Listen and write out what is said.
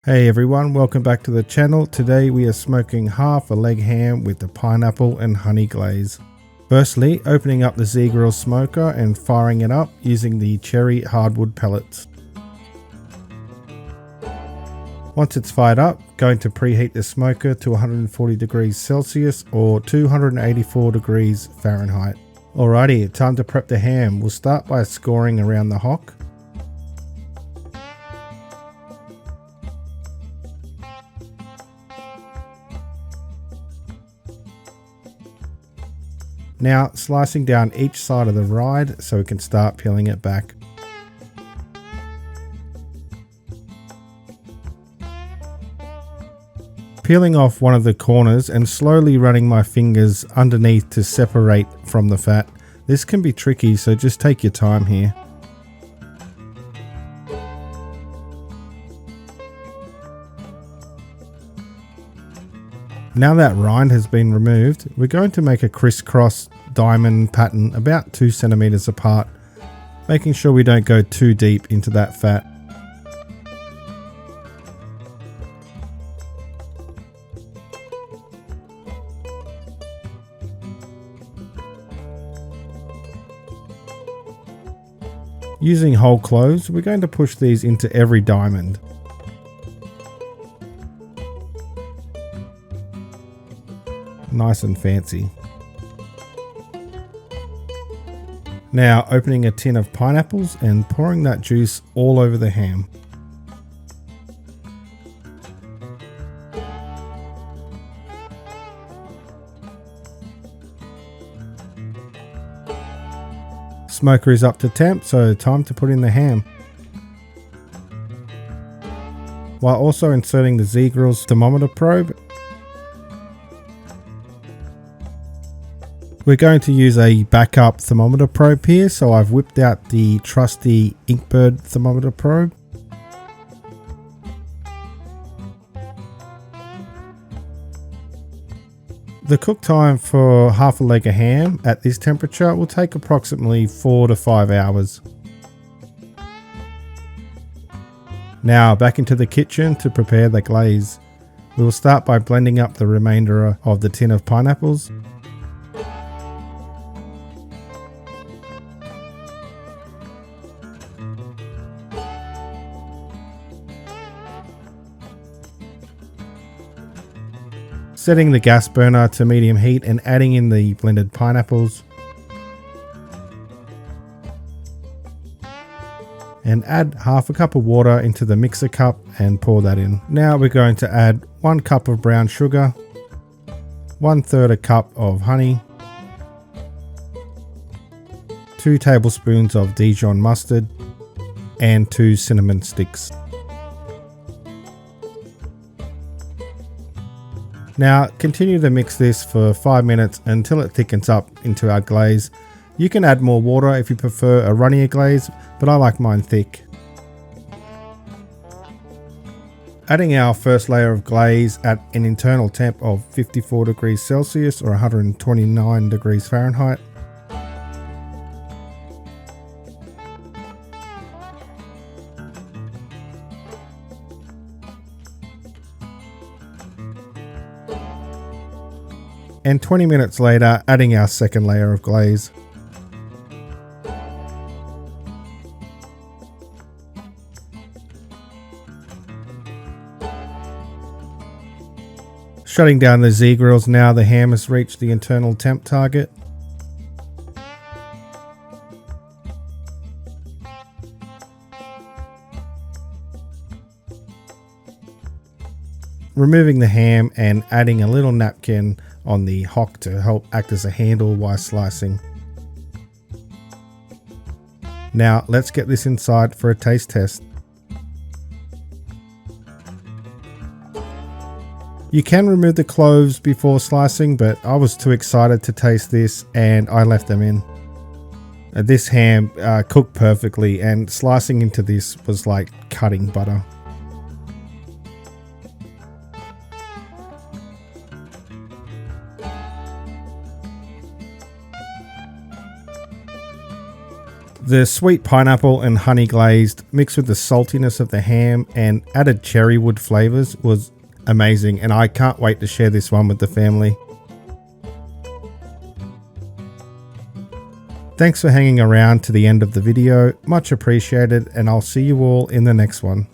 Hey everyone, welcome back to the channel. Today we are smoking half a leg ham with the pineapple and honey glaze. Firstly, opening up the ZGrills smoker and firing it up using the cherry hardwood pellets. Once it's fired up, going to preheat the smoker to 140 degrees Celsius or 284 degrees Fahrenheit. Alrighty, time to prep the ham. We'll start by scoring around the hock. Now slicing down each side of the ride so we can start peeling it back. Peeling off one of the corners and slowly running my fingers underneath to separate from the fat. This can be tricky, so just take your time here. Now that rind has been removed, we're going to make a crisscross diamond pattern about 2 centimeters apart, making sure we don't go too deep into that fat. Using whole cloves, we're going to push these into every diamond. Nice and fancy. Now opening a tin of pineapples and pouring that juice all over the ham. Smoker is up to temp, so time to put in the ham. While also inserting the ZGrills thermometer probe. We're going to use a backup thermometer probe here, so I've whipped out the trusty Inkbird thermometer probe. The cook time for half a leg of ham at this temperature will take approximately 4 to 5 hours. Now back into the kitchen to prepare the glaze. We will start by blending up the remainder of the tin of pineapples. Setting the gas burner to medium heat and adding in the blended pineapples. And add half a cup of water into the mixer cup and pour that in. Now we're going to add 1 cup of brown sugar, 1/3 a cup of honey, 2 tablespoons of Dijon mustard, and 2 cinnamon sticks. Now continue to mix this for 5 minutes until it thickens up into our glaze. You can add more water if you prefer a runnier glaze, but I like mine thick. Adding our first layer of glaze at an internal temp of 54 degrees Celsius or 129 degrees Fahrenheit. And 20 minutes later, adding our second layer of glaze. Shutting down the ZGrills now the ham has reached the internal temp target. Removing the ham and adding a little napkin on the hock to help act as a handle while slicing. Now let's get this inside for a taste test. You can remove the cloves before slicing, but I was too excited to taste this and I left them in. This ham cooked perfectly and slicing into this was like cutting butter. The sweet pineapple and honey glazed mixed with the saltiness of the ham and added cherry wood flavors was amazing, and I can't wait to share this one with the family. Thanks for hanging around to the end of the video, much appreciated, and I'll see you all in the next one.